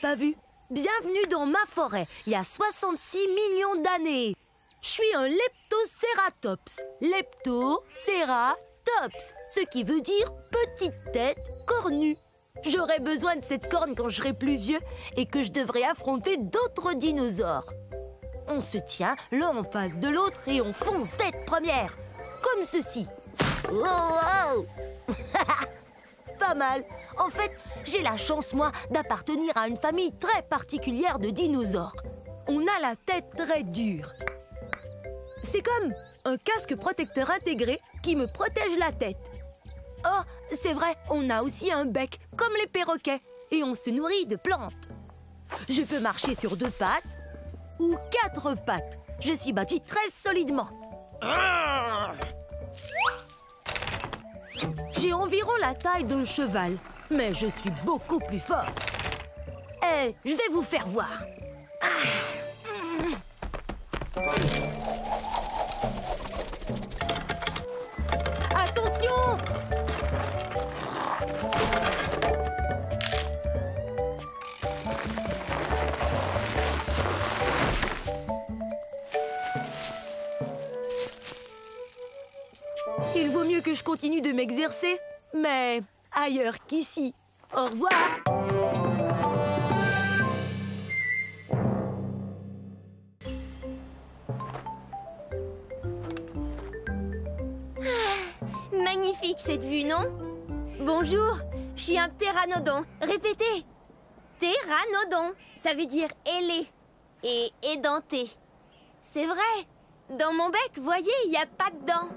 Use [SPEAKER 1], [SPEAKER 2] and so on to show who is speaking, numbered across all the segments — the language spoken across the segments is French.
[SPEAKER 1] pas vu. Bienvenue dans ma forêt, il y a 66 millions d'années. Je suis un Leptocératops. Leptocératops, ce qui veut dire petite tête cornue. J'aurai besoin de cette corne quand je serai plus vieux et que je devrai affronter d'autres dinosaures. On se tient l'un en face de l'autre et on fonce tête première, comme ceci. Oh, oh. Pas mal. En fait, j'ai la chance, moi, d'appartenir à une famille très particulière de dinosaures. On a la tête très dure. C'est comme un casque protecteur intégré qui me protège la tête. Oh, c'est vrai, on a aussi un bec, comme les perroquets, et on se nourrit de plantes. Je peux marcher sur 2 pattes ou 4 pattes. Je suis bâti très solidement. J'ai environ la taille d'un cheval, mais je suis beaucoup plus fort. Eh, je vais vous faire voir. Attention! Il vaut mieux que je continue de m'exercer, mais ailleurs qu'ici. Au revoir!
[SPEAKER 2] Magnifique cette vue, non? Bonjour, je suis un ptéranodon. Répétez. Ptéranodon, ça veut dire ailé et édenté. C'est vrai. Dans mon bec, voyez, il n'y a pas de dents.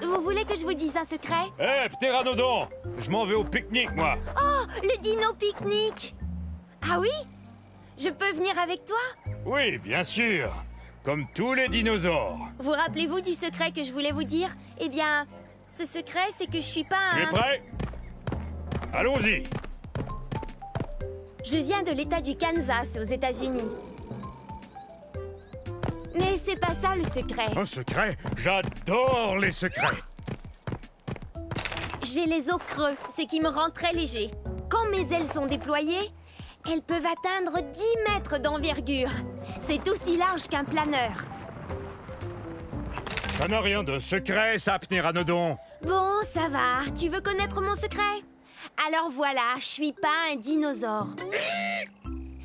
[SPEAKER 2] Vous voulez que je vous dise un secret?
[SPEAKER 3] Hé, ptéranodon! Je m'en vais au pique-nique, moi!
[SPEAKER 2] Oh, le dino pique-nique! Ah oui? Je peux venir avec toi?
[SPEAKER 3] Oui, bien sûr! Comme tous les dinosaures!
[SPEAKER 2] Vous rappelez-vous du secret que je voulais vous dire? Eh bien, ce secret, c'est que je suis pas un...
[SPEAKER 3] Tu es prêt? Allons-y!
[SPEAKER 2] Je viens de l'État du Kansas, aux États-Unis. Mais c'est pas ça le secret.
[SPEAKER 3] Un secret? J'adore les secrets!
[SPEAKER 2] J'ai les os creux, ce qui me rend très léger. Quand mes ailes sont déployées, elles peuvent atteindre 10 mètres d'envergure. C'est aussi large qu'un planeur.
[SPEAKER 3] Ça n'a rien de secret, ça, ptéranodon!
[SPEAKER 2] Bon, ça va. Tu veux connaître mon secret? Alors voilà, je suis pas un dinosaure.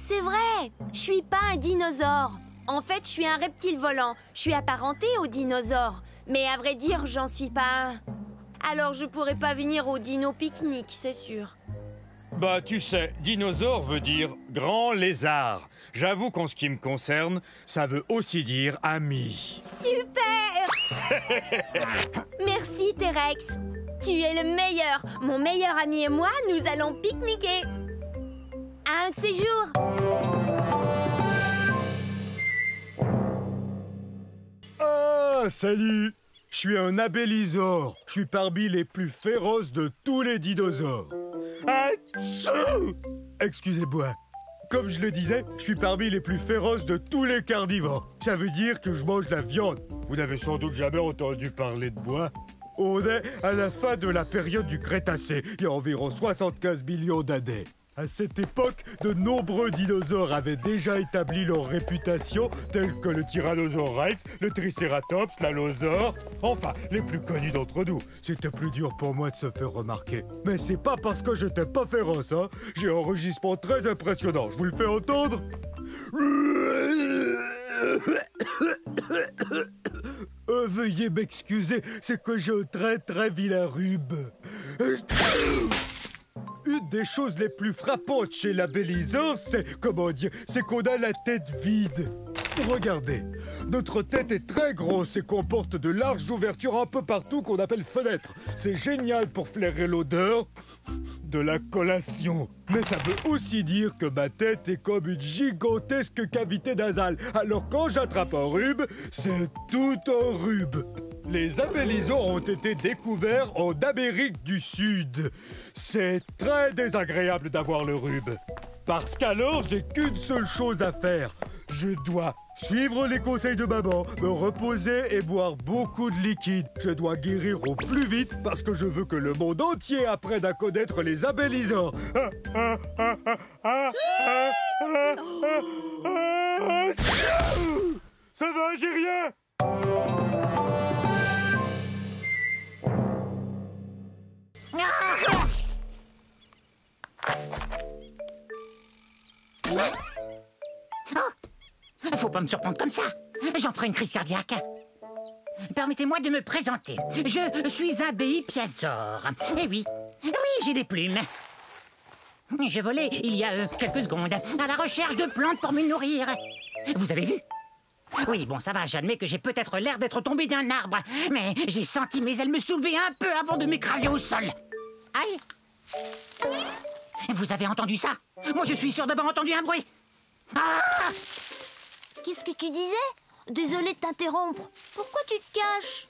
[SPEAKER 2] C'est vrai, je suis pas un dinosaure. En fait, je suis un reptile volant. Je suis apparenté aux dinosaures. Mais à vrai dire, j'en suis pas un. Alors je pourrais pas venir au dino pique-nique, c'est sûr.
[SPEAKER 3] Bah, tu sais, dinosaure veut dire grand lézard. J'avoue qu'en ce qui me concerne, ça veut aussi dire ami.
[SPEAKER 2] Super! Merci, T-Rex. Tu es le meilleur. Mon meilleur ami et moi, nous allons pique-niquer. Un de ces jours.
[SPEAKER 4] Ah, salut! Je suis un abélisore. Je suis parmi les plus féroces de tous les dinosaures. Atchou! Excusez-moi. Comme je le disais, je suis parmi les plus féroces de tous les carnivores. Ça veut dire que je mange la viande. Vous n'avez sans doute jamais entendu parler de moi. On est à la fin de la période du Crétacé, il y a environ 75 millions d'années. À cette époque, de nombreux dinosaures avaient déjà établi leur réputation, tels que le Tyrannosaure Rex, le Triceratops, l'Allosaure... Enfin, les plus connus d'entre nous. C'était plus dur pour moi de se faire remarquer. Mais c'est pas parce que j'étais pas féroce, hein. J'ai un rugissement très impressionnant. Je vous le fais entendre? Veuillez m'excuser, c'est que j'ai un très vilain rhume. Une des choses les plus frappantes chez l'abélisore, c'est qu'on a la tête vide. Regardez, notre tête est très grosse et comporte de larges ouvertures un peu partout qu'on appelle fenêtres. C'est génial pour flairer l'odeur de la collation. Mais ça veut aussi dire que ma tête est comme une gigantesque cavité nasale. Alors quand j'attrape un rhume, c'est tout un rhume. Les abélisores ont été découverts en Amérique du Sud. C'est très désagréable d'avoir le rhume. Parce qu'alors, j'ai qu'une seule chose à faire. Je dois suivre les conseils de maman, me reposer et boire beaucoup de liquide. Je dois guérir au plus vite parce que je veux que le monde entier apprenne à connaître les abélisors. Ça va, j'ai rien.
[SPEAKER 5] Faut pas me surprendre comme ça. J'en ferai une crise cardiaque. Permettez-moi de me présenter. Je suis Abéi Piazor. Eh oui, j'ai des plumes. J'ai volé il y a quelques secondes à la recherche de plantes pour me nourrir. Vous avez vu? Oui, bon, ça va, j'admets que j'ai peut-être l'air d'être tombé d'un arbre, mais j'ai senti mes ailes me soulever un peu avant de m'écraser au sol. Aïe! Vous avez entendu ça? Moi, je suis sûr d'avoir entendu un bruit. Ah!
[SPEAKER 1] Qu'est-ce que tu disais? Désolée de t'interrompre. Pourquoi tu te caches?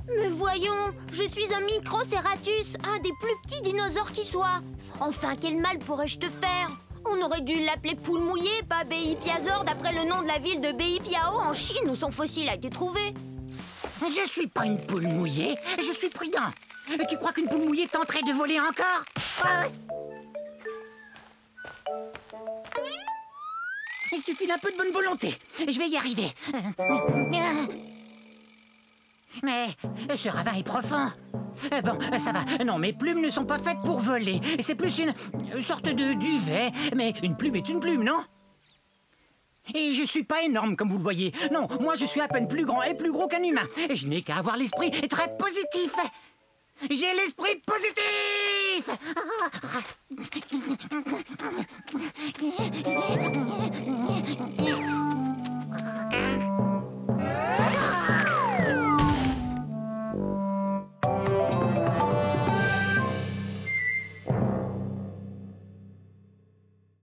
[SPEAKER 1] Mais voyons, je suis un Microceratus, un des plus petits dinosaures qui soit. Enfin, quel mal pourrais-je te faire? On aurait dû l'appeler Poule Mouillée, pas Béi Piazor, d'après le nom de la ville de Béi Piao en Chine où son fossile a été trouvé.
[SPEAKER 5] Je suis pas une poule mouillée, je suis prudent. Tu crois qu'une poule mouillée tenterait de voler encore? Il suffit d'un peu de bonne volonté. Je vais y arriver. Mais ce ravin est profond. Bon, ça va. Non, mes plumes ne sont pas faites pour voler. C'est plus une sorte de duvet. Mais une plume est une plume, non? Et je suis pas énorme, comme vous le voyez. Non, moi je suis à peine plus grand et plus gros qu'un humain. Et je n'ai qu'à avoir l'esprit très positif. J'ai l'esprit positif!